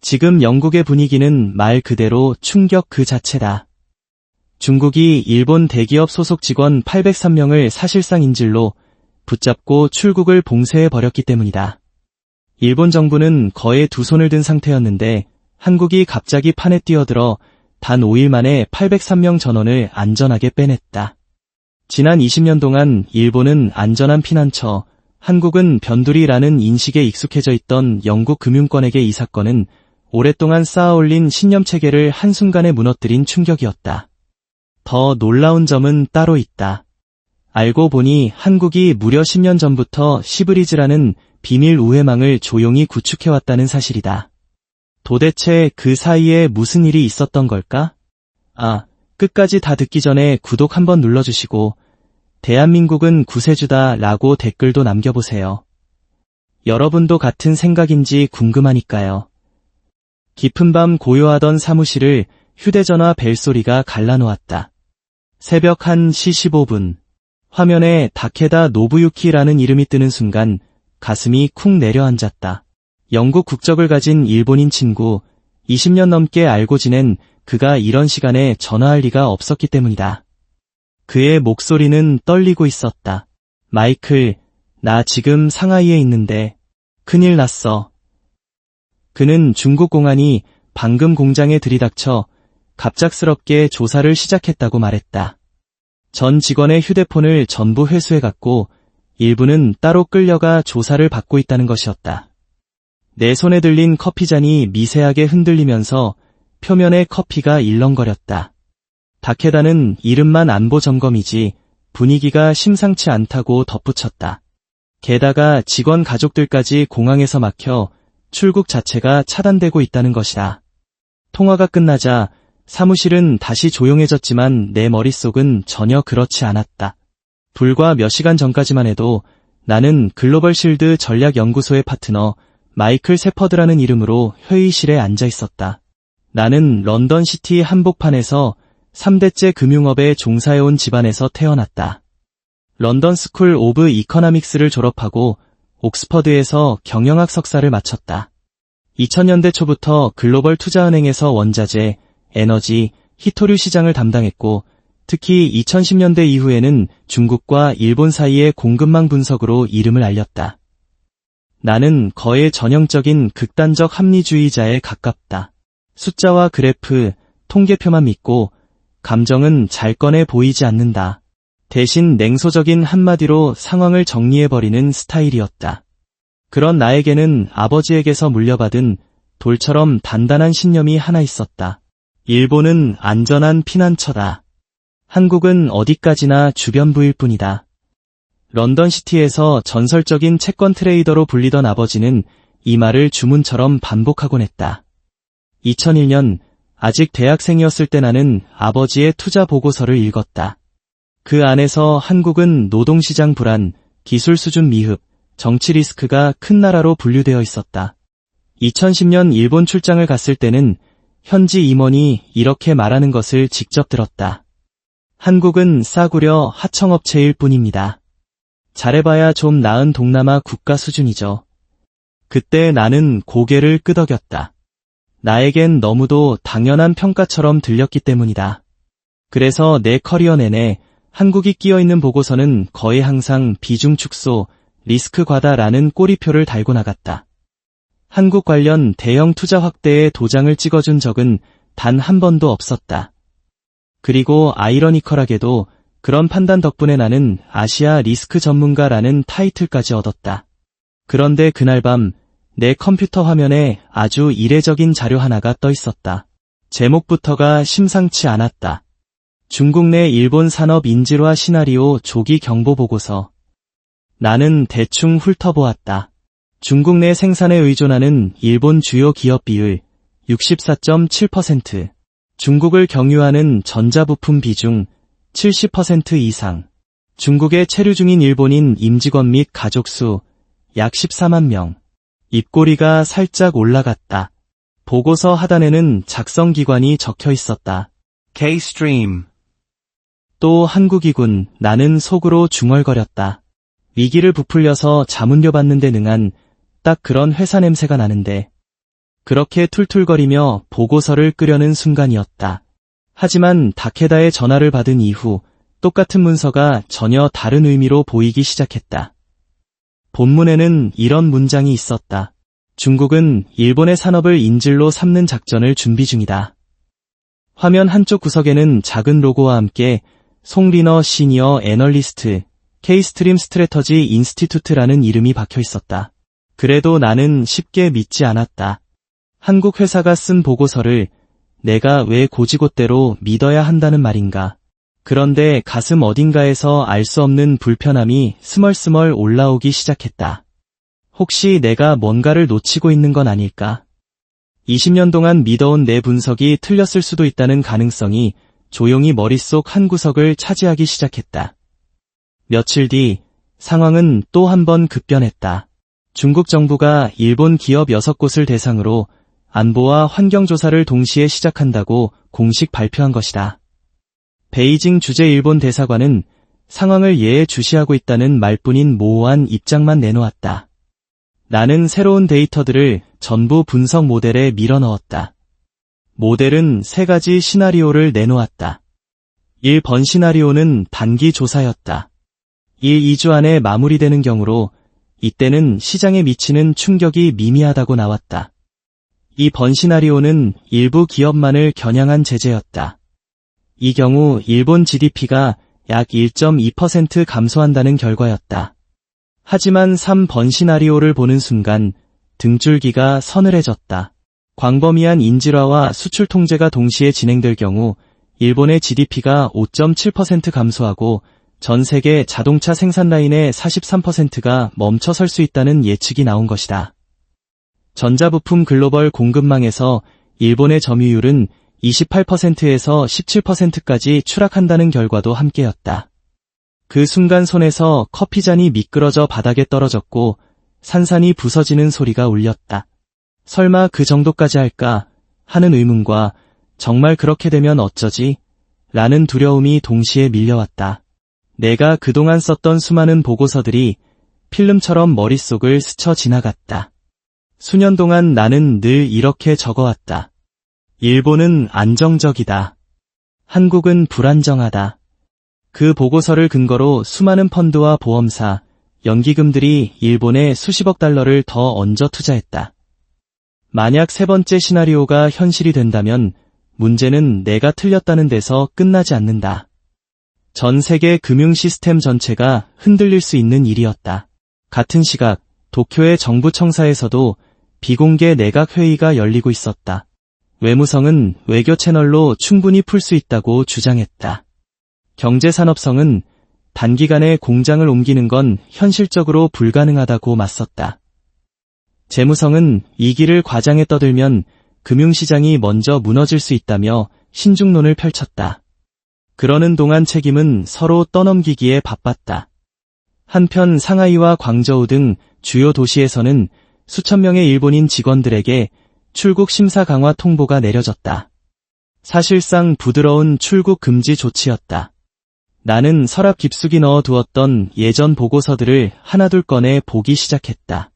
지금 영국의 분위기는 말 그대로 충격 그 자체다. 중국이 일본 대기업 소속 직원 803명을 사실상 인질로 붙잡고 출국을 봉쇄해버렸기 때문이다. 일본 정부는 거의 두 손을 든 상태였는데 한국이 갑자기 판에 뛰어들어 단 5일 만에 803명 전원을 안전하게 빼냈다. 지난 20년 동안 일본은 안전한 피난처, 한국은 변두리라는 인식에 익숙해져 있던 영국 금융권에게 이 사건은 오랫동안 쌓아올린 신념체계를 한순간에 무너뜨린 충격이었다. 더 놀라운 점은 따로 있다. 알고 보니 한국이 무려 10년 전부터 시브리즈라는 비밀 우회망을 조용히 구축해왔다는 사실이다. 도대체 그 사이에 무슨 일이 있었던 걸까? 끝까지 다 듣기 전에 구독 한번 눌러주시고 대한민국은 구세주다 라고 댓글도 남겨보세요. 여러분도 같은 생각인지 궁금하니까요. 깊은 밤 고요하던 사무실을 휴대전화 벨소리가 갈라놓았다. 새벽 1시 15분. 화면에 다케다 노부유키라는 이름이 뜨는 순간 가슴이 쿵 내려앉았다. 영국 국적을 가진 일본인 친구, 20년 넘게 알고 지낸 그가 이런 시간에 전화할 리가 없었기 때문이다. 그의 목소리는 떨리고 있었다. 마이클, 나 지금 상하이에 있는데 큰일 났어. 그는 중국 공안이 방금 공장에 들이닥쳐 갑작스럽게 조사를 시작했다고 말했다. 전 직원의 휴대폰을 전부 회수해갔고 일부는 따로 끌려가 조사를 받고 있다는 것이었다. 내 손에 들린 커피잔이 미세하게 흔들리면서 표면에 커피가 일렁거렸다. 다케다는 이름만 안보 점검이지 분위기가 심상치 않다고 덧붙였다. 게다가 직원 가족들까지 공항에서 막혀 출국 자체가 차단되고 있다는 것이다. 통화가 끝나자 사무실은 다시 조용해졌지만 내 머릿속은 전혀 그렇지 않았다. 불과 몇 시간 전까지만 해도 나는 글로벌 실드 전략연구소의 파트너 마이클 세퍼드라는 이름으로 회의실에 앉아 있었다. 나는 런던 시티 한복판에서 3대째 금융업에 종사해온 집안에서 태어났다. 런던 스쿨 오브 이커노믹스를 졸업하고 옥스퍼드에서 경영학 석사를 마쳤다. 2000년대 초부터 글로벌 투자은행에서 원자재, 에너지, 희토류 시장을 담당했고 특히 2010년대 이후에는 중국과 일본 사이의 공급망 분석으로 이름을 알렸다. 나는 거의 전형적인 극단적 합리주의자에 가깝다. 숫자와 그래프, 통계표만 믿고 감정은 잘 꺼내 보이지 않는다. 대신 냉소적인 한마디로 상황을 정리해버리는 스타일이었다. 그런 나에게는 아버지에게서 물려받은 돌처럼 단단한 신념이 하나 있었다. 일본은 안전한 피난처다. 한국은 어디까지나 주변부일 뿐이다. 런던시티에서 전설적인 채권 트레이더로 불리던 아버지는 이 말을 주문처럼 반복하곤 했다. 2001년 아직 대학생이었을 때 나는 아버지의 투자 보고서를 읽었다. 그 안에서 한국은 노동시장 불안, 기술 수준 미흡, 정치 리스크가 큰 나라로 분류되어 있었다. 2010년 일본 출장을 갔을 때는 현지 임원이 이렇게 말하는 것을 직접 들었다. 한국은 싸구려 하청업체일 뿐입니다. 잘해봐야 좀 나은 동남아 국가 수준이죠. 그때 나는 고개를 끄덕였다. 나에겐 너무도 당연한 평가처럼 들렸기 때문이다. 그래서 내 커리어 내내 한국이 끼어있는 보고서는 거의 항상 비중 축소, 리스크 과다라는 꼬리표를 달고 나갔다. 한국 관련 대형 투자 확대에 도장을 찍어준 적은 단 한 번도 없었다. 그리고 아이러니컬하게도 그런 판단 덕분에 나는 아시아 리스크 전문가라는 타이틀까지 얻었다. 그런데 그날 밤 내 컴퓨터 화면에 아주 이례적인 자료 하나가 떠 있었다. 제목부터가 심상치 않았다. 중국 내 일본 산업 인질화 시나리오 조기 경보 보고서. 나는 대충 훑어보았다. 중국 내 생산에 의존하는 일본 주요 기업 비율 64.7%, 중국을 경유하는 전자부품 비중 70% 이상, 중국에 체류 중인 일본인 임직원 및 가족 수 약 14만 명. 입꼬리가 살짝 올라갔다. 보고서 하단에는 작성기관이 적혀 있었다. K-Stream. 또 한국이군. 나는 속으로 중얼거렸다. 위기를 부풀려서 자문료 받는 데 능한 딱 그런 회사 냄새가 나는데. 그렇게 툴툴거리며 보고서를 끄려는 순간이었다. 하지만 다케다의 전화를 받은 이후 똑같은 문서가 전혀 다른 의미로 보이기 시작했다. 본문에는 이런 문장이 있었다. 중국은 일본의 산업을 인질로 삼는 작전을 준비 중이다. 화면 한쪽 구석에는 작은 로고와 함께 송리너 시니어 애널리스트 K스트림 스트래터지 인스티튜트라는 이름이 박혀 있었다. 그래도 나는 쉽게 믿지 않았다. 한국 회사가 쓴 보고서를 내가 왜 고지곳대로 믿어야 한다는 말인가. 그런데 가슴 어딘가에서 알 수 없는 불편함이 스멀스멀 올라오기 시작했다. 혹시 내가 뭔가를 놓치고 있는 건 아닐까? 20년 동안 믿어온 내 분석이 틀렸을 수도 있다는 가능성이 조용히 머릿속 한 구석을 차지하기 시작했다. 며칠 뒤 상황은 또 한 번 급변했다. 중국 정부가 일본 기업 6곳을 대상으로 안보와 환경조사를 동시에 시작한다고 공식 발표한 것이다. 베이징 주재 일본 대사관은 상황을 예의주시하고 있다는 말뿐인 모호한 입장만 내놓았다. 나는 새로운 데이터들을 전부 분석 모델에 밀어넣었다. 모델은 3가지 시나리오를 내놓았다. 1번 시나리오는 단기 조사였다. 2주 안에 마무리되는 경우로 이때는 시장에 미치는 충격이 미미하다고 나왔다. 2번 시나리오는 일부 기업만을 겨냥한 제재였다. 이 경우 일본 GDP가 약 1.2% 감소한다는 결과였다. 하지만 3번 시나리오를 보는 순간 등줄기가 서늘해졌다. 광범위한 인질화와 수출 통제가 동시에 진행될 경우 일본의 GDP가 5.7% 감소하고 전 세계 자동차 생산 라인의 43%가 멈춰설 수 있다는 예측이 나온 것이다. 전자부품 글로벌 공급망에서 일본의 점유율은 28%에서 17%까지 추락한다는 결과도 함께였다. 그 순간 손에서 커피잔이 미끄러져 바닥에 떨어졌고 산산이 부서지는 소리가 울렸다. 설마 그 정도까지 할까 하는 의문과 정말 그렇게 되면 어쩌지? 라는 두려움이 동시에 밀려왔다. 내가 그동안 썼던 수많은 보고서들이 필름처럼 머릿속을 스쳐 지나갔다. 수년 동안 나는 늘 이렇게 적어왔다. 일본은 안정적이다. 한국은 불안정하다. 그 보고서를 근거로 수많은 펀드와 보험사, 연기금들이 일본에 수십억 달러를 더 얹어 투자했다. 만약 3번째 시나리오가 현실이 된다면 문제는 내가 틀렸다는 데서 끝나지 않는다. 전 세계 금융 시스템 전체가 흔들릴 수 있는 일이었다. 같은 시각 도쿄의 정부 청사에서도 비공개 내각 회의가 열리고 있었다. 외무성은 외교 채널로 충분히 풀 수 있다고 주장했다. 경제산업성은 단기간에 공장을 옮기는 건 현실적으로 불가능하다고 맞섰다. 재무성은 위기를 과장해 떠들면 금융시장이 먼저 무너질 수 있다며 신중론을 펼쳤다. 그러는 동안 책임은 서로 떠넘기기에 바빴다. 한편 상하이와 광저우 등 주요 도시에서는 수천 명의 일본인 직원들에게 출국 심사 강화 통보가 내려졌다. 사실상 부드러운 출국 금지 조치였다. 나는 서랍 깊숙이 넣어두었던 예전 보고서들을 하나둘 꺼내 보기 시작했다.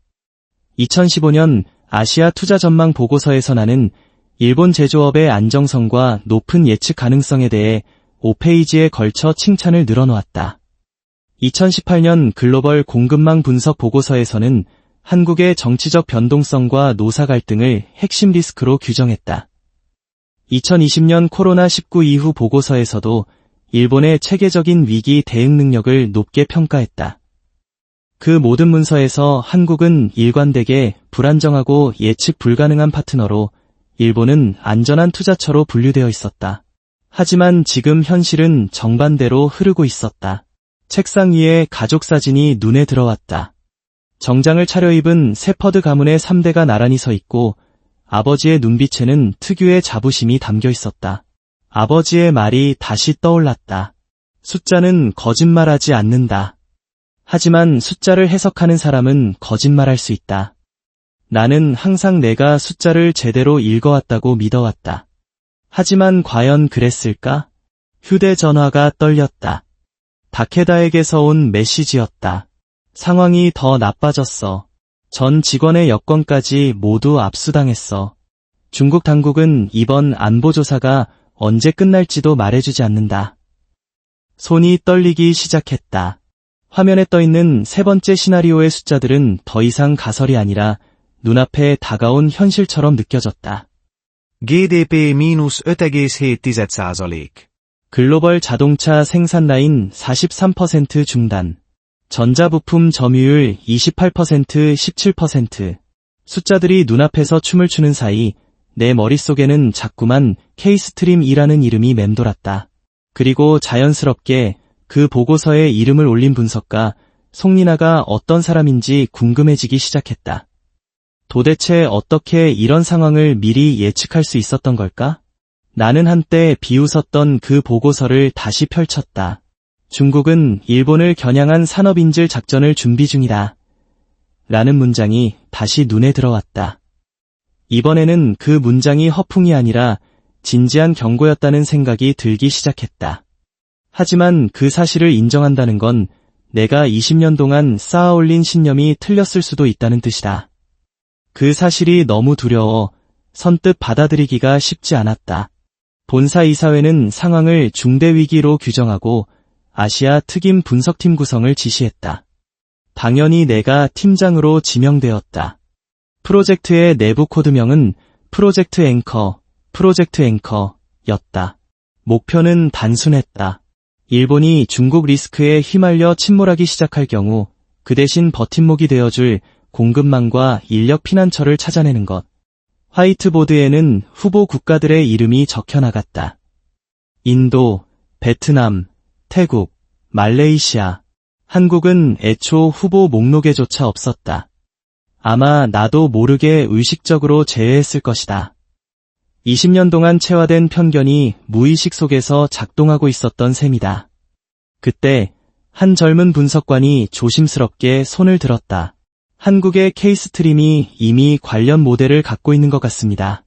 2015년 아시아 투자 전망 보고서에서 나는 일본 제조업의 안정성과 높은 예측 가능성에 대해 5페이지에 걸쳐 칭찬을 늘어놓았다. 2018년 글로벌 공급망 분석 보고서에서는 한국의 정치적 변동성과 노사 갈등을 핵심 리스크로 규정했다. 2020년 코로나19 이후 보고서에서도 일본의 체계적인 위기 대응 능력을 높게 평가했다. 그 모든 문서에서 한국은 일관되게 불안정하고 예측 불가능한 파트너로 일본은 안전한 투자처로 분류되어 있었다. 하지만 지금 현실은 정반대로 흐르고 있었다. 책상 위에 가족 사진이 눈에 들어왔다. 정장을 차려입은 세퍼드 가문의 3대가 나란히 서 있고 아버지의 눈빛에는 특유의 자부심이 담겨 있었다. 아버지의 말이 다시 떠올랐다. 숫자는 거짓말하지 않는다. 하지만 숫자를 해석하는 사람은 거짓말할 수 있다. 나는 항상 내가 숫자를 제대로 읽어왔다고 믿어왔다. 하지만 과연 그랬을까? 휴대전화가 떨렸다. 다케다에게서 온 메시지였다. 상황이 더 나빠졌어. 전 직원의 여권까지 모두 압수당했어. 중국 당국은 이번 안보조사가 언제 끝날지도 말해주지 않는다. 손이 떨리기 시작했다. 화면에 떠있는 세 번째 시나리오의 숫자들은 더 이상 가설이 아니라 눈앞에 다가온 현실처럼 느껴졌다. GDP mínusz 5,7%. 글로벌 자동차 생산 라인 43% 중단. 전자부품 점유율 28%, 17%. 숫자들이 눈앞에서 춤을 추는 사이 내 머릿속에는 자꾸만 K스트림이라는 이름이 맴돌았다. 그리고 자연스럽게 그 보고서에 이름을 올린 분석가 송리나가 어떤 사람인지 궁금해지기 시작했다. 도대체 어떻게 이런 상황을 미리 예측할 수 있었던 걸까? 나는 한때 비웃었던 그 보고서를 다시 펼쳤다. 중국은 일본을 겨냥한 산업인질 작전을 준비 중이다. 라는 문장이 다시 눈에 들어왔다. 이번에는 그 문장이 허풍이 아니라 진지한 경고였다는 생각이 들기 시작했다. 하지만 그 사실을 인정한다는 건 내가 20년 동안 쌓아올린 신념이 틀렸을 수도 있다는 뜻이다. 그 사실이 너무 두려워 선뜻 받아들이기가 쉽지 않았다. 본사 이사회는 상황을 중대위기로 규정하고 아시아 특임 분석팀 구성을 지시했다. 당연히 내가 팀장으로 지명되었다. 프로젝트의 내부 코드명은 프로젝트 앵커였다. 목표는 단순했다. 일본이 중국 리스크에 휘말려 침몰하기 시작할 경우 그 대신 버팀목이 되어줄 공급망과 인력 피난처를 찾아내는 것. 화이트보드에는 후보 국가들의 이름이 적혀나갔다. 인도, 베트남, 태국, 말레이시아. 한국은 애초 후보 목록에조차 없었다. 아마 나도 모르게 의식적으로 제외했을 것이다. 20년 동안 체화된 편견이 무의식 속에서 작동하고 있었던 셈이다. 그때 한 젊은 분석관이 조심스럽게 손을 들었다. 한국의 K스트림이 이미 관련 모델을 갖고 있는 것 같습니다.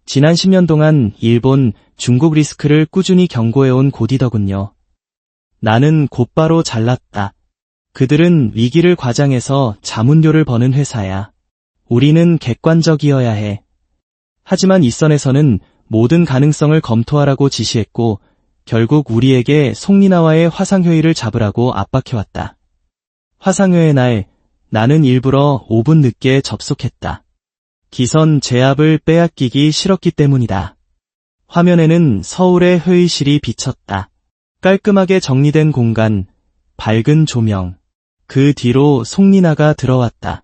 지난 10년 동안 일본, 중국 리스크를 꾸준히 경고해온 고디더군요. 나는 곧바로 잘랐다. 그들은 위기를 과장해서 자문료를 버는 회사야. 우리는 객관적이어야 해. 하지만 이 선에서는 모든 가능성을 검토하라고 지시했고 결국 우리에게 송리나와의 화상회의를 잡으라고 압박해왔다. 화상회의 날 나는 일부러 5분 늦게 접속했다. 기선 제압을 빼앗기기 싫었기 때문이다. 화면에는 서울의 회의실이 비쳤다. 깔끔하게 정리된 공간, 밝은 조명. 그 뒤로 송리나가 들어왔다.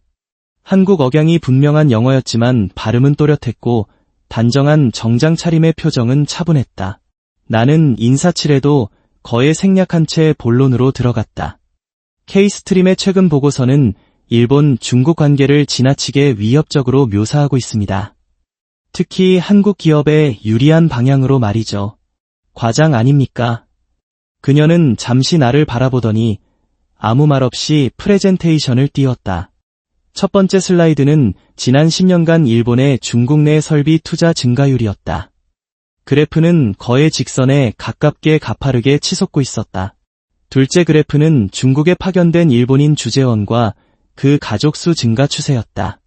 한국 억양이 분명한 영어였지만 발음은 또렷했고 단정한 정장 차림의 표정은 차분했다. 나는 인사치레도 거의 생략한 채 본론으로 들어갔다. K스트림의 최근 보고서는 일본, 중국 관계를 지나치게 위협적으로 묘사하고 있습니다. 특히 한국 기업에 유리한 방향으로 말이죠. 과장 아닙니까? 그녀는 잠시 나를 바라보더니 아무 말 없이 프레젠테이션을 띄웠다. 첫 번째 슬라이드는 지난 10년간 일본의 중국 내 설비 투자 증가율이었다. 그래프는 거의 직선에 가깝게 가파르게 치솟고 있었다. 둘째 그래프는 중국에 파견된 일본인 주재원과 그 가족수 증가 추세였다.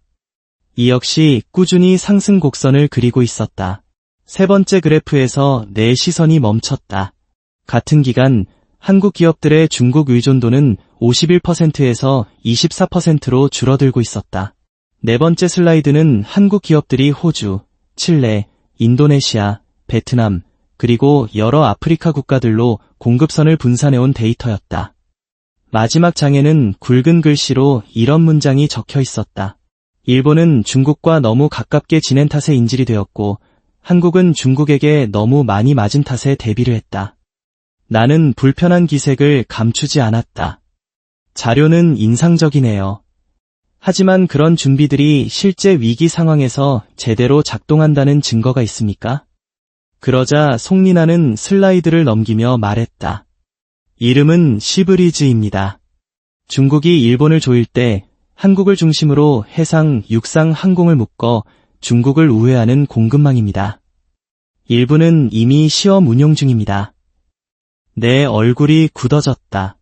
이 역시 꾸준히 상승 곡선을 그리고 있었다. 세 번째 그래프에서 내 시선이 멈췄다. 같은 기간 한국 기업들의 중국 의존도는 51%에서 24%로 줄어들고 있었다. 네 번째 슬라이드는 한국 기업들이 호주, 칠레, 인도네시아, 베트남, 그리고 여러 아프리카 국가들로 공급선을 분산해온 데이터였다. 마지막 장에는 굵은 글씨로 이런 문장이 적혀 있었다. 일본은 중국과 너무 가깝게 지낸 탓에 인질이 되었고 한국은 중국에게 너무 많이 맞은 탓에 대비를 했다. 나는 불편한 기색을 감추지 않았다. 자료는 인상적이네요. 하지만 그런 준비들이 실제 위기 상황에서 제대로 작동한다는 증거가 있습니까? 그러자 송리나는 슬라이드를 넘기며 말했다. 이름은 시브리즈입니다. 중국이 일본을 조일 때 한국을 중심으로 해상, 육상, 항공을 묶어 중국을 우회하는 공급망입니다. 일부는 이미 시험 운용 중입니다. 내 얼굴이 굳어졌다.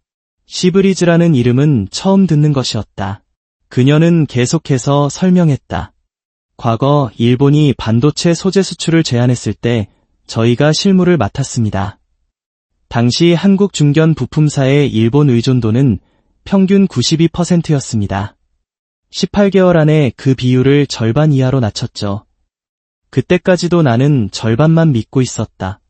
시브리즈라는 이름은 처음 듣는 것이었다. 그녀는 계속해서 설명했다. 과거 일본이 반도체 소재 수출을 제한했을 때 저희가 실무를 맡았습니다. 당시 한국 중견 부품사의 일본 의존도는 평균 92%였습니다. 18개월 안에 그 비율을 절반 이하로 낮췄죠. 그때까지도 나는 절반만 믿고 있었다.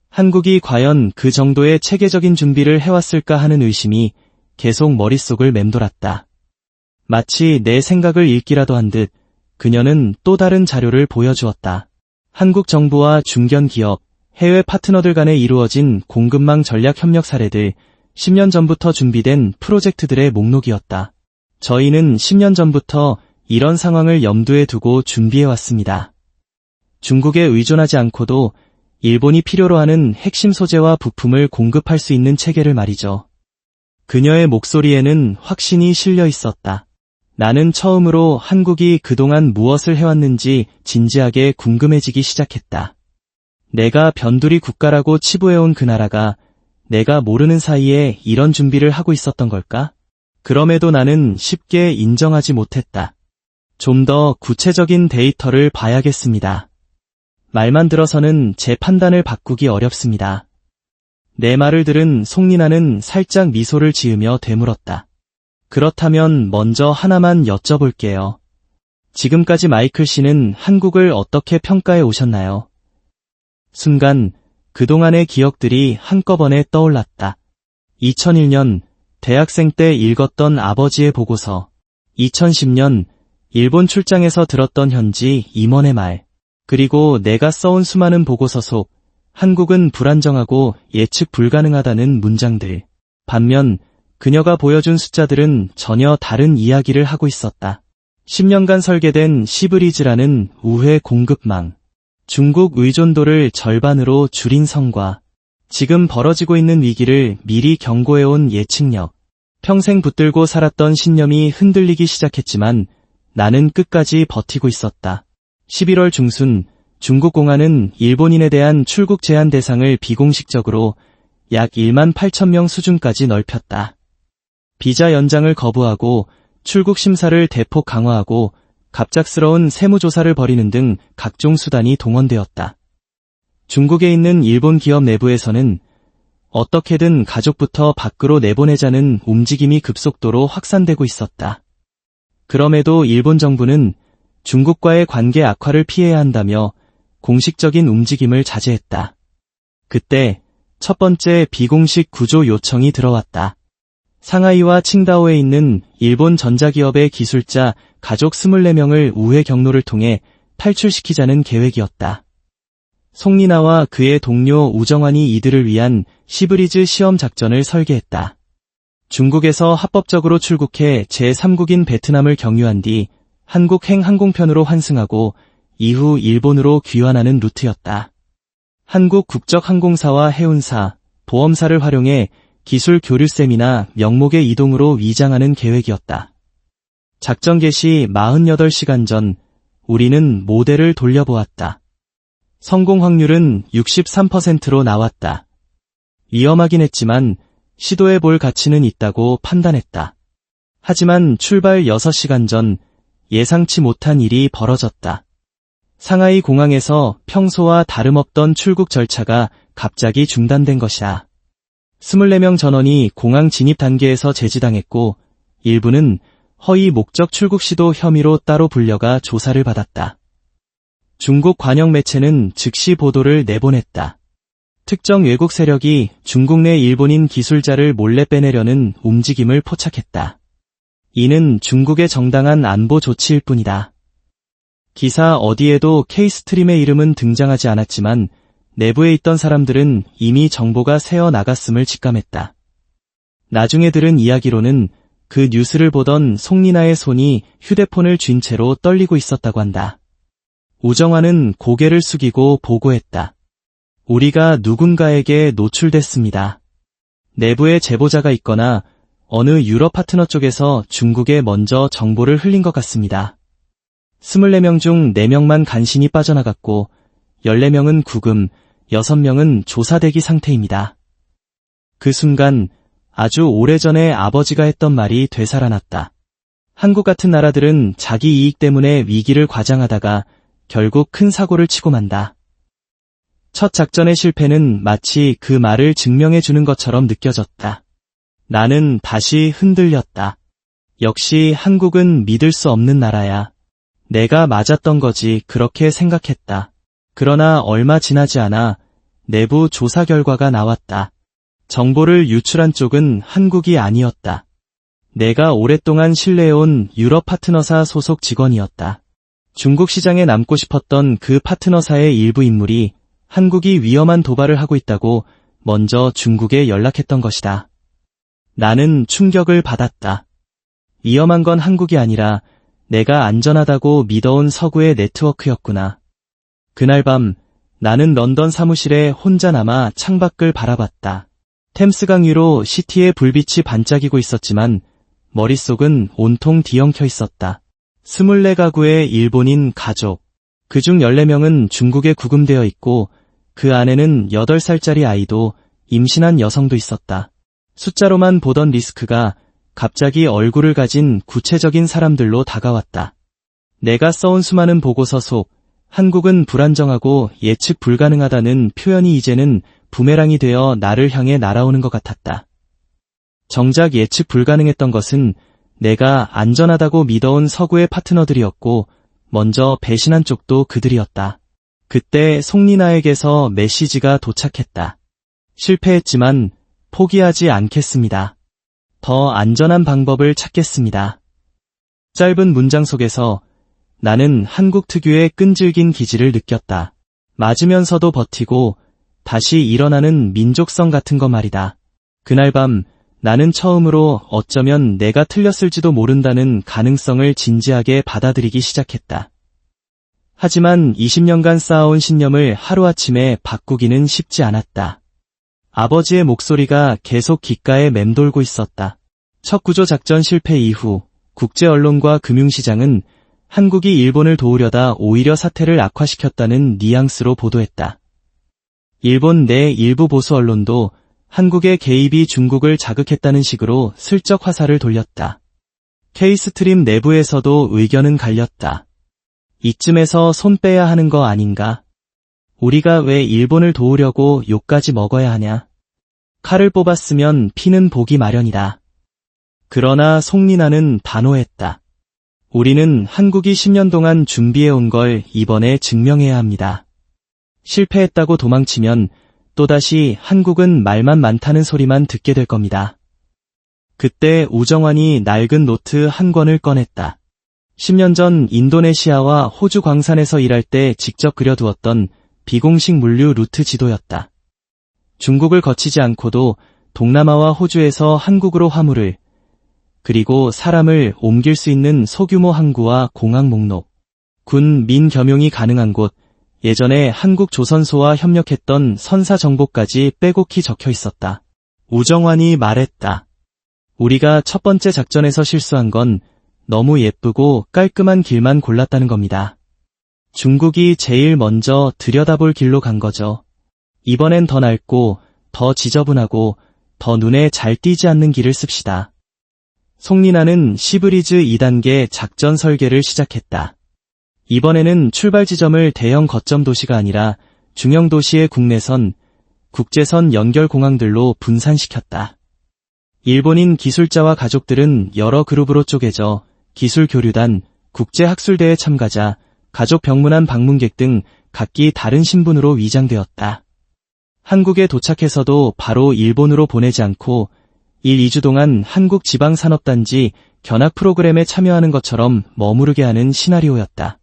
한국이 과연 그 정도의 체계적인 준비를 해왔을까 하는 의심이 계속 머릿속을 맴돌았다. 마치 내 생각을 읽기라도 한 듯 그녀는 또 다른 자료를 보여주었다. 한국 정부와 중견 기업, 해외 파트너들 간에 이루어진 공급망 전략 협력 사례들, 10년 전부터 준비된 프로젝트들의 목록이었다. 저희는 10년 전부터 이런 상황을 염두에 두고 준비해왔습니다. 중국에 의존하지 않고도 일본이 필요로 하는 핵심 소재와 부품을 공급할 수 있는 체계를 말이죠. 그녀의 목소리에는 확신이 실려 있었다. 나는 처음으로 한국이 그동안 무엇을 해왔는지 진지하게 궁금해지기 시작했다. 내가 변두리 국가라고 치부해온 그 나라가 내가 모르는 사이에 이런 준비를 하고 있었던 걸까? 그럼에도 나는 쉽게 인정하지 못했다. 좀 더 구체적인 데이터를 봐야겠습니다. 말만 들어서는 제 판단을 바꾸기 어렵습니다. 내 말을 들은 송리나는 살짝 미소를 지으며 되물었다. 그렇다면 먼저 하나만 여쭤볼게요. 지금까지 마이클 씨는 한국을 어떻게 평가해 오셨나요? 순간 그동안의 기억들이 한꺼번에 떠올랐다. 2001년 대학생 때 읽었던 아버지의 보고서, 2010년 일본 출장에서 들었던 현지 임원의 말, 그리고 내가 써온 수많은 보고서 속 한국은 불안정하고 예측 불가능하다는 문장들. 반면 그녀가 보여준 숫자들은 전혀 다른 이야기를 하고 있었다. 10년간 설계된 시브리즈라는 우회 공급망, 중국 의존도를 절반으로 줄인 성과, 지금 벌어지고 있는 위기를 미리 경고해온 예측력, 평생 붙들고 살았던 신념이 흔들리기 시작했지만 나는 끝까지 버티고 있었다. 11월 중순 중국 공안은 일본인에 대한 출국 제한 대상을 비공식적으로 약 1만 8천 명 수준까지 넓혔다. 비자 연장을 거부하고 출국 심사를 대폭 강화하고 갑작스러운 세무조사를 벌이는 등 각종 수단이 동원되었다. 중국에 있는 일본 기업 내부에서는 어떻게든 가족부터 밖으로 내보내자는 움직임이 급속도로 확산되고 있었다. 그럼에도 일본 정부는 중국과의 관계 악화를 피해야 한다며 공식적인 움직임을 자제했다. 그때 첫 번째 비공식 구조 요청이 들어왔다. 상하이와 칭다오에 있는 일본 전자기업의 기술자 가족 24명을 우회 경로를 통해 탈출시키자는 계획이었다. 송리나와 그의 동료 우정환이 이들을 위한 시브리즈 시험 작전을 설계했다. 중국에서 합법적으로 출국해 제3국인 베트남을 경유한 뒤 한국행 항공편으로 환승하고 이후 일본으로 귀환하는 루트였다. 한국 국적항공사와 해운사, 보험사를 활용해 기술 교류셈이나 명목의 이동으로 위장하는 계획이었다. 작전 개시 48시간 전 우리는 모델을 돌려보았다. 성공 확률은 63%로 나왔다. 위험하긴 했지만 시도해볼 가치는 있다고 판단했다. 하지만 출발 6시간 전 예상치 못한 일이 벌어졌다. 상하이 공항에서 평소와 다름없던 출국 절차가 갑자기 중단된 것이다. 24명 전원이 공항 진입 단계에서 제지당했고 일부는 허위 목적 출국 시도 혐의로 따로 불려가 조사를 받았다. 중국 관영 매체는 즉시 보도를 내보냈다. 특정 외국 세력이 중국 내 일본인 기술자를 몰래 빼내려는 움직임을 포착했다. 이는 중국의 정당한 안보 조치일 뿐이다. 기사 어디에도 K스트림의 이름은 등장하지 않았지만 내부에 있던 사람들은 이미 정보가 새어나갔음을 직감했다. 나중에 들은 이야기로는 그 뉴스를 보던 송리나의 손이 휴대폰을 쥔 채로 떨리고 있었다고 한다. 우정환은 고개를 숙이고 보고했다. 우리가 누군가에게 노출됐습니다. 내부에 제보자가 있거나 어느 유럽 파트너 쪽에서 중국에 먼저 정보를 흘린 것 같습니다. 24명 중 4명만 간신히 빠져나갔고 14명은 구금, 6명은 조사대기 상태입니다. 그 순간 아주 오래전에 아버지가 했던 말이 되살아났다. 한국 같은 나라들은 자기 이익 때문에 위기를 과장하다가 결국 큰 사고를 치고 만다. 첫 작전의 실패는 마치 그 말을 증명해 주는 것처럼 느껴졌다. 나는 다시 흔들렸다. 역시 한국은 믿을 수 없는 나라야. 내가 맞았던 거지 그렇게 생각했다. 그러나 얼마 지나지 않아 내부 조사 결과가 나왔다. 정보를 유출한 쪽은 한국이 아니었다. 내가 오랫동안 신뢰해온 유럽 파트너사 소속 직원이었다. 중국 시장에 남고 싶었던 그 파트너사의 일부 인물이 한국이 위험한 도발을 하고 있다고 먼저 중국에 연락했던 것이다. 나는 충격을 받았다. 위험한 건 한국이 아니라 내가 안전하다고 믿어온 서구의 네트워크였구나. 그날 밤 나는 런던 사무실에 혼자 남아 창밖을 바라봤다. 템스강 위로 시티의 불빛이 반짝이고 있었지만 머릿속은 온통 뒤엉켜 있었다. 24가구의 일본인 가족, 그중 14명은 중국에 구금되어 있고 그 안에는 8살짜리 아이도 임신한 여성도 있었다. 숫자로만 보던 리스크가 갑자기 얼굴을 가진 구체적인 사람들로 다가왔다. 내가 써온 수많은 보고서 속 한국은 불안정하고 예측 불가능하다는 표현이 이제는 부메랑이 되어 나를 향해 날아오는 것 같았다. 정작 예측 불가능했던 것은 내가 안전하다고 믿어온 서구의 파트너들이었고 먼저 배신한 쪽도 그들이었다. 그때 송리나에게서 메시지가 도착했다. 실패했지만 포기하지 않겠습니다. 더 안전한 방법을 찾겠습니다. 짧은 문장 속에서 나는 한국 특유의 끈질긴 기질을 느꼈다. 맞으면서도 버티고 다시 일어나는 민족성 같은 거 말이다. 그날 밤 나는 처음으로 어쩌면 내가 틀렸을지도 모른다는 가능성을 진지하게 받아들이기 시작했다. 하지만 20년간 쌓아온 신념을 하루아침에 바꾸기는 쉽지 않았다. 아버지의 목소리가 계속 귓가에 맴돌고 있었다. 첫 구조작전 실패 이후 국제 언론과 금융시장은 한국이 일본을 도우려다 오히려 사태를 악화시켰다는 뉘앙스로 보도했다. 일본 내 일부 보수 언론도 한국의 개입이 중국을 자극했다는 식으로 슬쩍 화살을 돌렸다. K스트림 내부에서도 의견은 갈렸다. 이쯤에서 손 빼야 하는 거 아닌가? 우리가 왜 일본을 도우려고 욕까지 먹어야 하냐? 칼을 뽑았으면 피는 보기 마련이다. 그러나 송리나는 단호했다. 우리는 한국이 10년 동안 준비해온 걸 이번에 증명해야 합니다. 실패했다고 도망치면 또다시 한국은 말만 많다는 소리만 듣게 될 겁니다. 그때 우정환이 낡은 노트 한 권을 꺼냈다. 10년 전 인도네시아와 호주 광산에서 일할 때 직접 그려두었던 비공식 물류 루트 지도였다. 중국을 거치지 않고도 동남아와 호주에서 한국으로 화물을 그리고 사람을 옮길 수 있는 소규모 항구와 공항 목록, 군, 민 겸용이 가능한 곳, 예전에 한국 조선소와 협력했던 선사 정보까지 빼곡히 적혀 있었다. 우정환이 말했다. 우리가 첫 번째 작전에서 실수한 건 너무 예쁘고 깔끔한 길만 골랐다는 겁니다. 중국이 제일 먼저 들여다볼 길로 간 거죠. 이번엔 더 낡고 더 지저분하고 더 눈에 잘 띄지 않는 길을 씁시다. 송리나는 시브리즈 2단계 작전 설계를 시작했다. 이번에는 출발 지점을 대형 거점 도시가 아니라 중형 도시의 국내선, 국제선 연결 공항들로 분산시켰다. 일본인 기술자와 가족들은 여러 그룹으로 쪼개져 기술 교류단, 국제학술대회 참가자, 가족 병문안 방문객 등 각기 다른 신분으로 위장되었다. 한국에 도착해서도 바로 일본으로 보내지 않고 1-2주 동안 한국 지방산업단지 견학 프로그램에 참여하는 것처럼 머무르게 하는 시나리오였다.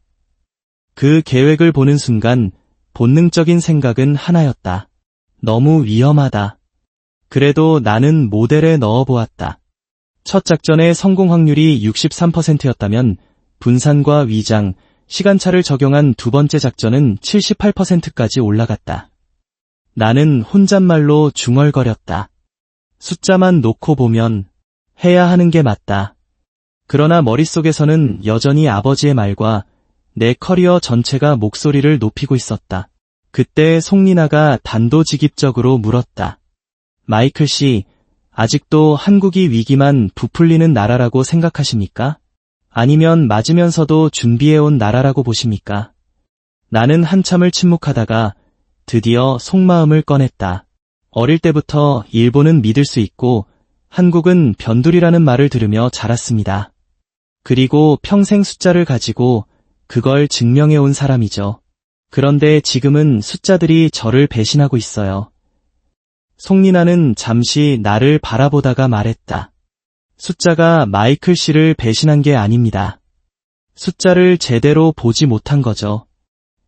그 계획을 보는 순간 본능적인 생각은 하나였다. 너무 위험하다. 그래도 나는 모델에 넣어보았다. 첫 작전의 성공 확률이 63%였다면 분산과 위장, 시간차를 적용한 두 번째 작전은 78%까지 올라갔다. 나는 혼잣말로 중얼거렸다. 숫자만 놓고 보면 해야 하는 게 맞다. 그러나 머릿속에서는 여전히 아버지의 말과 내 커리어 전체가 목소리를 높이고 있었다. 그때 송리나가 단도직입적으로 물었다. 마이클 씨, 아직도 한국이 위기만 부풀리는 나라라고 생각하십니까? 아니면 맞으면서도 준비해온 나라라고 보십니까? 나는 한참을 침묵하다가 드디어 속마음을 꺼냈다. 어릴 때부터 일본은 믿을 수 있고 한국은 변두리라는 말을 들으며 자랐습니다. 그리고 평생 숫자를 가지고 그걸 증명해온 사람이죠. 그런데 지금은 숫자들이 저를 배신하고 있어요. 송리나는 잠시 나를 바라보다가 말했다. 숫자가 마이클 씨를 배신한 게 아닙니다. 숫자를 제대로 보지 못한 거죠.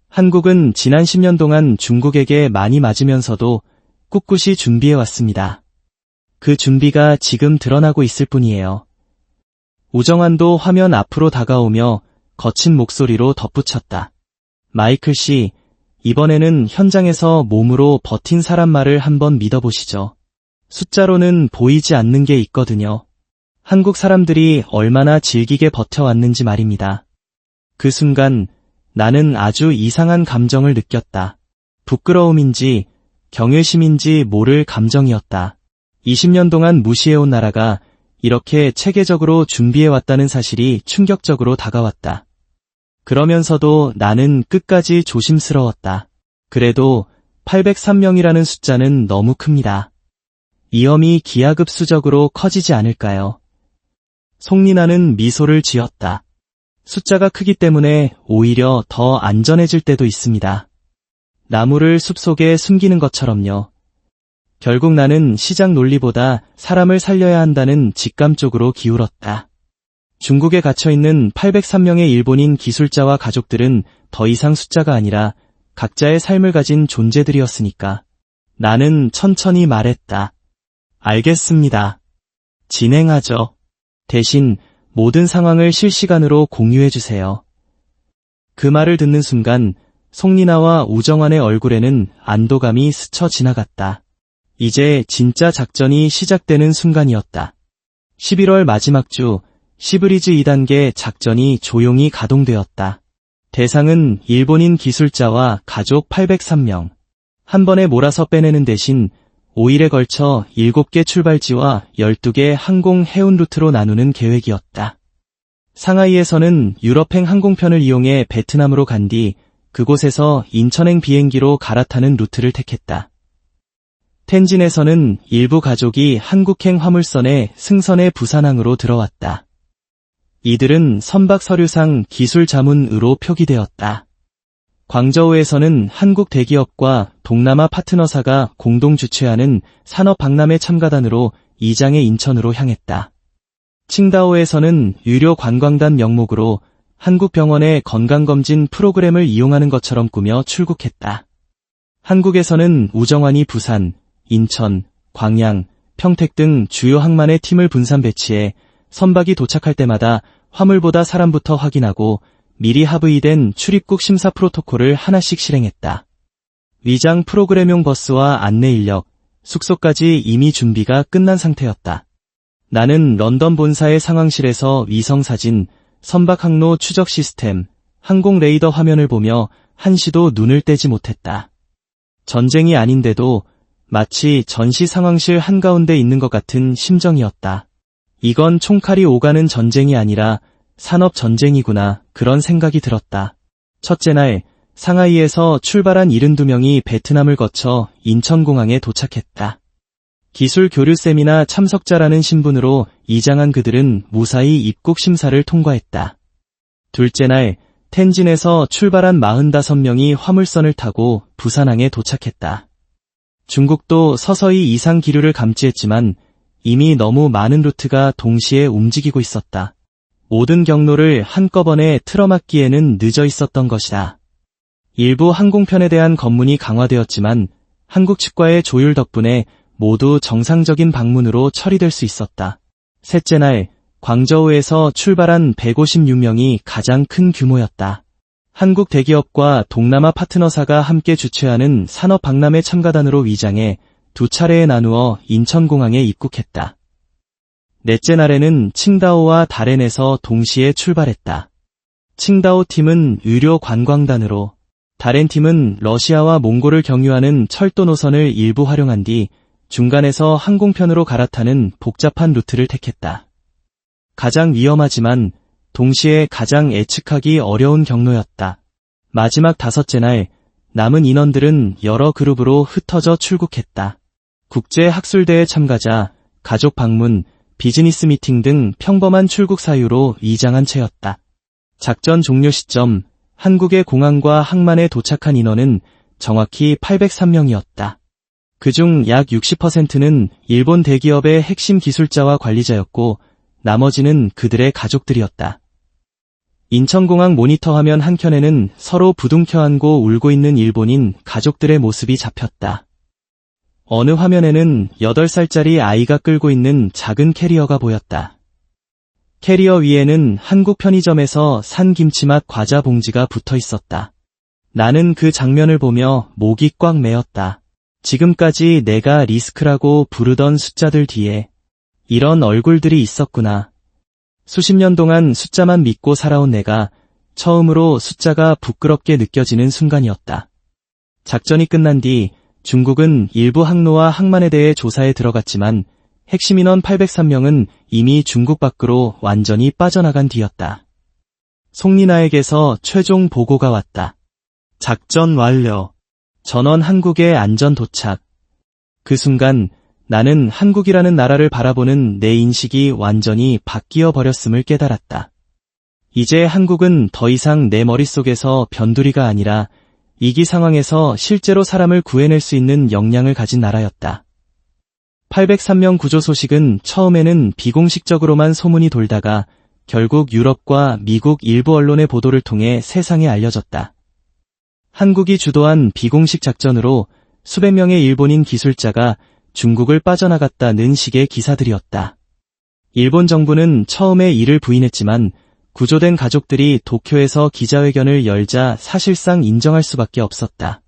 한국은 지난 10년 동안 중국에게 많이 맞으면서도 꿋꿋이 준비해왔습니다. 그 준비가 지금 드러나고 있을 뿐이에요. 우정환도 화면 앞으로 다가오며 거친 목소리로 덧붙였다. 마이클 씨, 이번에는 현장에서 몸으로 버틴 사람 말을 한번 믿어보시죠. 숫자로는 보이지 않는 게 있거든요. 한국 사람들이 얼마나 질기게 버텨왔는지 말입니다. 그 순간 나는 아주 이상한 감정을 느꼈다. 부끄러움인지 경외심인지 모를 감정이었다. 20년 동안 무시해온 나라가 이렇게 체계적으로 준비해왔다는 사실이 충격적으로 다가왔다. 그러면서도 나는 끝까지 조심스러웠다. 그래도 803명이라는 숫자는 너무 큽니다. 위험이 기하급수적으로 커지지 않을까요? 송리나는 미소를 지었다. 숫자가 크기 때문에 오히려 더 안전해질 때도 있습니다. 나무를 숲속에 숨기는 것처럼요. 결국 나는 시장 논리보다 사람을 살려야 한다는 직감 쪽으로 기울었다. 중국에 갇혀있는 803명의 일본인 기술자와 가족들은 더 이상 숫자가 아니라 각자의 삶을 가진 존재들이었으니까. 나는 천천히 말했다. 알겠습니다. 진행하죠. 대신 모든 상황을 실시간으로 공유해주세요. 그 말을 듣는 순간 송리나와 우정환의 얼굴에는 안도감이 스쳐 지나갔다. 이제 진짜 작전이 시작되는 순간이었다. 11월 마지막 주 시브리즈 2단계 작전이 조용히 가동되었다. 대상은 일본인 기술자와 가족 803명. 한 번에 몰아서 빼내는 대신 5일에 걸쳐 7개 출발지와 12개 항공 해운 루트로 나누는 계획이었다. 상하이에서는 유럽행 항공편을 이용해 베트남으로 간 뒤 그곳에서 인천행 비행기로 갈아타는 루트를 택했다. 텐진에서는 일부 가족이 한국행 화물선에 승선해 부산항으로 들어왔다. 이들은 선박 서류상 기술 자문으로 표기되었다. 광저우에서는 한국 대기업과 동남아 파트너사가 공동 주최하는 산업박람회 참가단으로 이장의 인천으로 향했다. 칭다오에서는 유료 관광단 명목으로 한국 병원의 건강검진 프로그램을 이용하는 것처럼 꾸며 출국했다. 한국에서는 우정환이 부산, 인천, 광양, 평택 등 주요 항만의 팀을 분산 배치해 선박이 도착할 때마다 화물보다 사람부터 확인하고 미리 합의된 출입국 심사 프로토콜을 하나씩 실행했다. 위장 프로그램용 버스와 안내 인력, 숙소까지 이미 준비가 끝난 상태였다. 나는 런던 본사의 상황실에서 위성사진, 선박 항로 추적 시스템, 항공 레이더 화면을 보며 한시도 눈을 떼지 못했다. 전쟁이 아닌데도 마치 전시 상황실 한가운데 있는 것 같은 심정이었다. 이건 총칼이 오가는 전쟁이 아니라 산업 전쟁이구나, 그런 생각이 들었다. 첫째 날 상하이에서 출발한 72명이 베트남을 거쳐 인천공항에 도착했다. 기술 교류 세미나 참석자라는 신분으로 이장한 그들은 무사히 입국 심사를 통과했다. 둘째 날 텐진에서 출발한 45명이 화물선을 타고 부산항에 도착했다. 중국도 서서히 이상 기류를 감지했지만 이미 너무 많은 루트가 동시에 움직이고 있었다. 모든 경로를 한꺼번에 틀어막기에는 늦어 있었던 것이다. 일부 항공편에 대한 검문이 강화되었지만 한국 측과의 조율 덕분에 모두 정상적인 방문으로 처리될 수 있었다. 셋째 날 광저우에서 출발한 156명이 가장 큰 규모였다. 한국 대기업과 동남아 파트너사가 함께 주최하는 산업박람회 참가단으로 위장해 두 차례에 나누어 인천공항에 입국했다. 넷째 날에는 칭다오와 다롄에서 동시에 출발했다. 칭다오 팀은 의료 관광단으로, 다롄 팀은 러시아와 몽골을 경유하는 철도 노선을 일부 활용한 뒤 중간에서 항공편으로 갈아타는 복잡한 루트를 택했다. 가장 위험하지만 동시에 가장 예측하기 어려운 경로였다. 마지막 5째 날, 남은 인원들은 여러 그룹으로 흩어져 출국했다. 국제학술대회 참가자, 가족 방문, 비즈니스 미팅 등 평범한 출국 사유로 이장한 채였다. 작전 종료 시점, 한국의 공항과 항만에 도착한 인원은 정확히 803명이었다. 그중 약 60%는 일본 대기업의 핵심 기술자와 관리자였고 나머지는 그들의 가족들이었다. 인천공항 모니터 화면 한켠에는 서로 부둥켜 안고 울고 있는 일본인 가족들의 모습이 잡혔다. 어느 화면에는 8살짜리 아이가 끌고 있는 작은 캐리어가 보였다. 캐리어 위에는 한국 편의점에서 산 김치맛 과자 봉지가 붙어 있었다. 나는 그 장면을 보며 목이 꽉 메었다. 지금까지 내가 리스크라고 부르던 숫자들 뒤에 이런 얼굴들이 있었구나. 수십 년 동안 숫자만 믿고 살아온 내가 처음으로 숫자가 부끄럽게 느껴지는 순간이었다. 작전이 끝난 뒤 중국은 일부 항로와 항만에 대해 조사에 들어갔지만 핵심 인원 803명은 이미 중국 밖으로 완전히 빠져나간 뒤였다. 송리나에게서 최종 보고가 왔다. 작전 완료. 전원 한국에 안전 도착. 그 순간 나는 한국이라는 나라를 바라보는 내 인식이 완전히 바뀌어 버렸음을 깨달았다. 이제 한국은 더 이상 내 머릿속에서 변두리가 아니라 위기 상황에서 실제로 사람을 구해낼 수 있는 역량을 가진 나라였다. 803명 구조 소식은 처음에는 비공식적으로만 소문이 돌다가 결국 유럽과 미국 일부 언론의 보도를 통해 세상에 알려졌다. 한국이 주도한 비공식 작전으로 수백 명의 일본인 기술자가 중국을 빠져나갔다는 식의 기사들이었다. 일본 정부는 처음에 이를 부인했지만 구조된 가족들이 도쿄에서 기자회견을 열자 사실상 인정할 수밖에 없었다.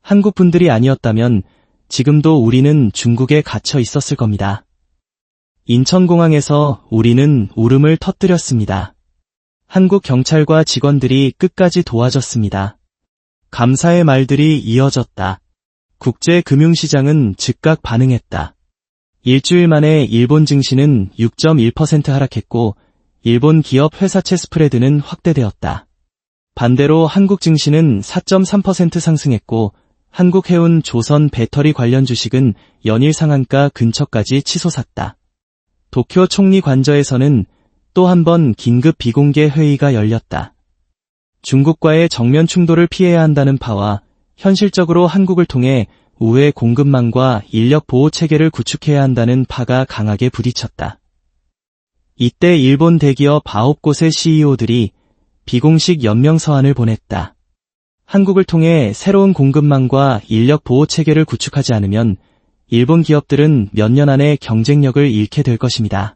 한국 분들이 아니었다면 지금도 우리는 중국에 갇혀 있었을 겁니다. 인천공항에서 우리는 울음을 터뜨렸습니다. 한국 경찰과 직원들이 끝까지 도와줬습니다. 감사의 말들이 이어졌다. 국제금융시장은 즉각 반응했다. 일주일 만에 일본 증시는 6.1% 하락했고 일본 기업 회사채 스프레드는 확대되었다. 반대로 한국 증시는 4.3% 상승했고 한국해운 조선 배터리 관련 주식은 연일 상한가 근처까지 치솟았다. 도쿄 총리 관저에서는 또 한 번 긴급 비공개 회의가 열렸다. 중국과의 정면 충돌을 피해야 한다는 파와 현실적으로 한국을 통해 우회 공급망과 인력 보호 체계를 구축해야 한다는 파가 강하게 부딪혔다. 이때 일본 대기업 9곳의 CEO들이 비공식 연명 서한을 보냈다. 한국을 통해 새로운 공급망과 인력 보호 체계를 구축하지 않으면 일본 기업들은 몇 년 안에 경쟁력을 잃게 될 것입니다.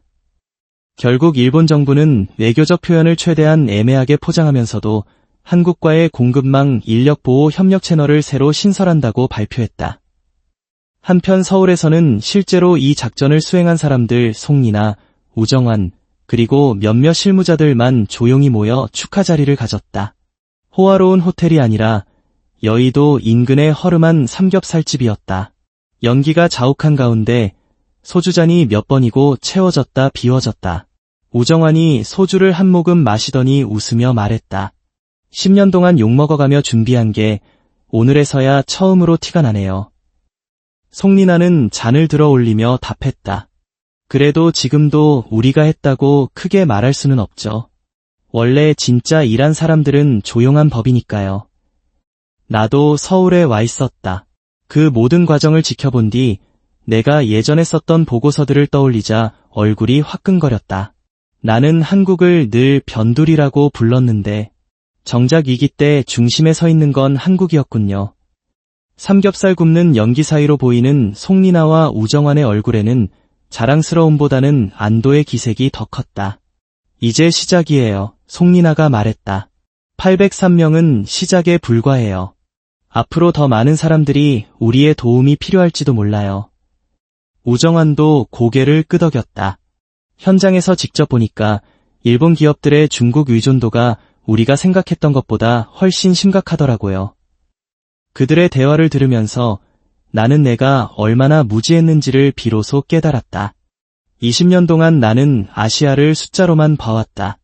결국 일본 정부는 외교적 표현을 최대한 애매하게 포장하면서도 한국과의 공급망 인력 보호 협력 채널을 새로 신설한다고 발표했다. 한편 서울에서는 실제로 이 작전을 수행한 사람들 송리나, 우정환, 그리고 몇몇 실무자들만 조용히 모여 축하 자리를 가졌다. 호화로운 호텔이 아니라 여의도 인근의 허름한 삼겹살집이었다. 연기가 자욱한 가운데 소주잔이 몇 번이고 채워졌다 비워졌다. 우정환이 소주를 한 모금 마시더니 웃으며 말했다. 10년 동안 욕먹어가며 준비한 게 오늘에서야 처음으로 티가 나네요. 송리나는 잔을 들어 올리며 답했다. 그래도 지금도 우리가 했다고 크게 말할 수는 없죠. 원래 진짜 일한 사람들은 조용한 법이니까요. 나도 서울에 와 있었다. 그 모든 과정을 지켜본 뒤 내가 예전에 썼던 보고서들을 떠올리자 얼굴이 화끈거렸다. 나는 한국을 늘 변두리라고 불렀는데 정작 위기 때 중심에 서 있는 건 한국이었군요. 삼겹살 굽는 연기 사이로 보이는 송리나와 우정환의 얼굴에는 자랑스러움보다는 안도의 기색이 더 컸다. 이제 시작이에요. 송리나가 말했다. 803명은 시작에 불과해요. 앞으로 더 많은 사람들이 우리의 도움이 필요할지도 몰라요. 우정환도 고개를 끄덕였다. 현장에서 직접 보니까 일본 기업들의 중국 의존도가 우리가 생각했던 것보다 훨씬 심각하더라고요. 그들의 대화를 들으면서 나는 내가 얼마나 무지했는지를 비로소 깨달았다. 20년 동안 나는 아시아를 숫자로만 봐왔다.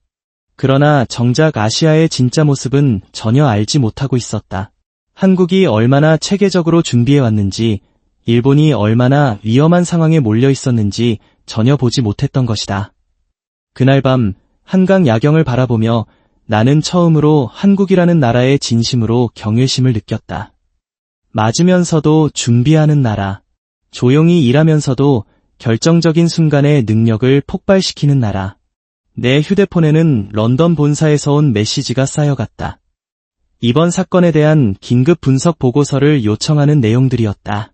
그러나 정작 아시아의 진짜 모습은 전혀 알지 못하고 있었다. 한국이 얼마나 체계적으로 준비해왔는지, 일본이 얼마나 위험한 상황에 몰려 있었는지 전혀 보지 못했던 것이다. 그날 밤 한강 야경을 바라보며 나는 처음으로 한국이라는 나라의 진심으로 경외심을 느꼈다. 맞으면서도 준비하는 나라, 조용히 일하면서도 결정적인 순간에 능력을 폭발시키는 나라. 내 휴대폰에는 런던 본사에서 온 메시지가 쌓여갔다. 이번 사건에 대한 긴급 분석 보고서를 요청하는 내용들이었다.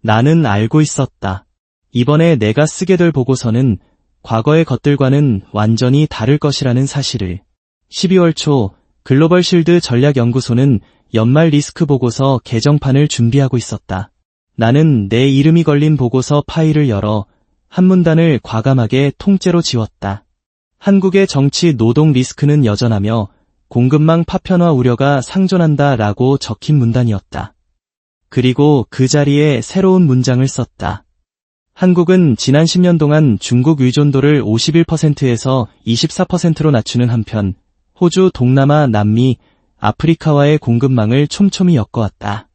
나는 알고 있었다. 이번에 내가 쓰게 될 보고서는 과거의 것들과는 완전히 다를 것이라는 사실을. 12월 초 글로벌 실드 전략연구소는 연말 리스크 보고서 개정판을 준비하고 있었다. 나는 내 이름이 걸린 보고서 파일을 열어 한 문단을 과감하게 통째로 지웠다. 한국의 정치 노동 리스크는 여전하며 공급망 파편화 우려가 상존한다라고 적힌 문단이었다. 그리고 그 자리에 새로운 문장을 썼다. 한국은 지난 10년 동안 중국 의존도를 51%에서 24%로 낮추는 한편 호주, 동남아, 남미, 아프리카와의 공급망을 촘촘히 엮어왔다.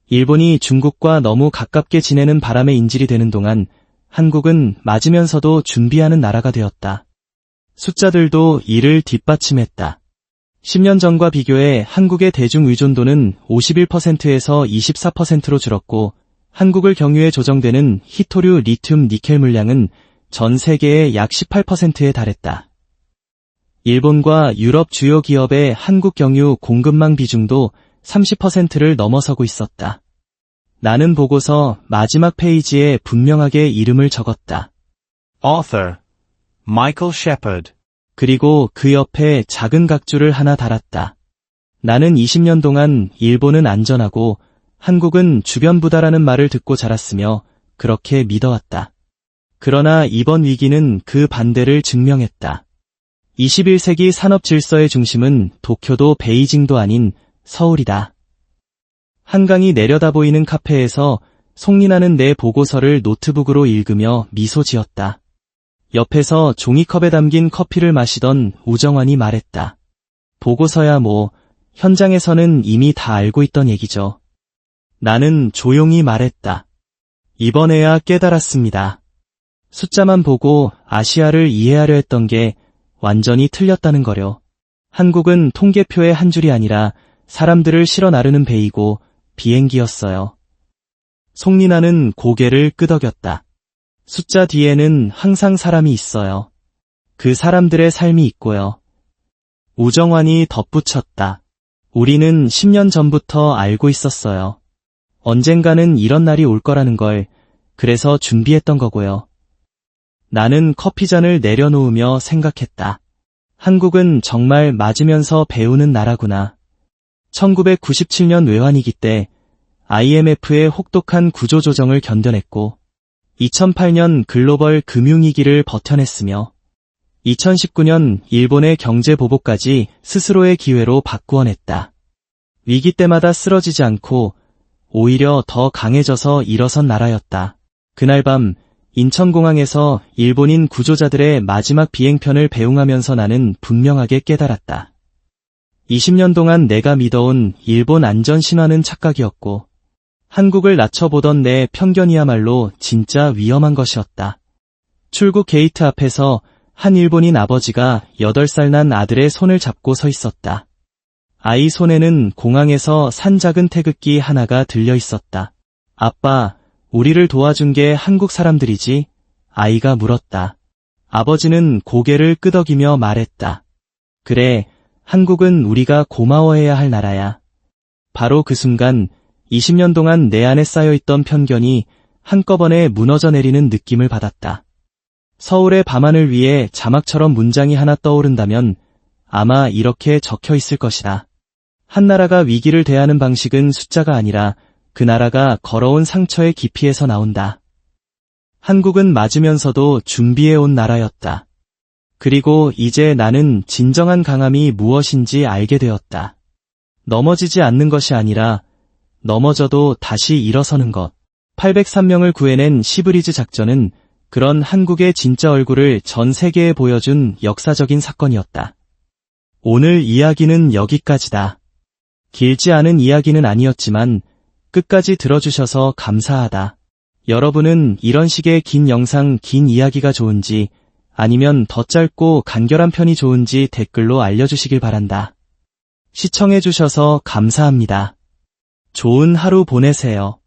일본이 중국과 너무 가깝게 지내는 바람에 인질이 되는 동안 한국은 맞으면서도 준비하는 나라가 되었다. 숫자들도 이를 뒷받침했다. 10년 전과 비교해 한국의 대중 의존도는 51%에서 24%로 줄었고 한국을 경유해 조정되는 희토류 리튬 니켈 물량은 전 세계의 약 18%에 달했다. 일본과 유럽 주요 기업의 한국 경유 공급망 비중도 30%를 넘어서고 있었다. 나는 보고서 마지막 페이지에 분명하게 이름을 적었다. Author Michael Shepard. 그리고 그 옆에 작은 각주를 하나 달았다. 나는 20년 동안 일본은 안전하고 한국은 주변부다라는 말을 듣고 자랐으며 그렇게 믿어왔다. 그러나 이번 위기는 그 반대를 증명했다. 21세기 산업 질서의 중심은 도쿄도 베이징도 아닌 서울이다. 한강이 내려다 보이는 카페에서 송린아는 내 보고서를 노트북으로 읽으며 미소 지었다. 옆에서 종이컵에 담긴 커피를 마시던 우정환이 말했다. 보고서야 뭐, 현장에서는 이미 다 알고 있던 얘기죠. 나는 조용히 말했다. 이번에야 깨달았습니다. 숫자만 보고 아시아를 이해하려 했던 게 완전히 틀렸다는 거려. 한국은 통계표의 한 줄이 아니라 사람들을 실어 나르는 배이고 비행기였어요. 송린아는 고개를 끄덕였다. 숫자 뒤에는 항상 사람이 있어요. 그 사람들의 삶이 있고요. 우정환이 덧붙였다. 우리는 10년 전부터 알고 있었어요. 언젠가는 이런 날이 올 거라는 걸, 그래서 준비했던 거고요. 나는 커피잔을 내려놓으며 생각했다. 한국은 정말 맞으면서 배우는 나라구나. 1997년 외환위기 때 IMF의 혹독한 구조조정을 견뎌냈고 2008년 글로벌 금융위기를 버텨냈으며 2019년 일본의 경제보복까지 스스로의 기회로 바꾸어냈다. 위기 때마다 쓰러지지 않고 오히려 더 강해져서 일어선 나라였다. 그날 밤 인천공항에서 일본인 구조자들의 마지막 비행편을 배웅하면서 나는 분명하게 깨달았다. 20년 동안 내가 믿어온 일본 안전 신화는 착각이었고 한국을 낮춰보던 내 편견이야말로 진짜 위험한 것이었다. 출국 게이트 앞에서 한 일본인 아버지가 8살 난 아들의 손을 잡고 서 있었다. 아이 손에는 공항에서 산 작은 태극기 하나가 들려 있었다. 아빠, 우리를 도와준 게 한국 사람들이지? 아이가 물었다. 아버지는 고개를 끄덕이며 말했다. 그래, 한국은 우리가 고마워해야 할 나라야. 바로 그 순간 20년 동안 내 안에 쌓여있던 편견이 한꺼번에 무너져 내리는 느낌을 받았다. 서울의 밤하늘 위에 자막처럼 문장이 하나 떠오른다면 아마 이렇게 적혀 있을 것이다. 한 나라가 위기를 대하는 방식은 숫자가 아니라 그 나라가 걸어온 상처의 깊이에서 나온다. 한국은 맞으면서도 준비해온 나라였다. 그리고 이제 나는 진정한 강함이 무엇인지 알게 되었다. 넘어지지 않는 것이 아니라 넘어져도 다시 일어서는 것. 803명을 구해낸 시브리즈 작전은 그런 한국의 진짜 얼굴을 전 세계에 보여준 역사적인 사건이었다. 오늘 이야기는 여기까지다. 길지 않은 이야기는 아니었지만 끝까지 들어주셔서 감사하다. 여러분은 이런 식의 긴 영상, 긴 이야기가 좋은지 아니면 더 짧고 간결한 편이 좋은지 댓글로 알려주시길 바란다. 시청해주셔서 감사합니다. 좋은 하루 보내세요.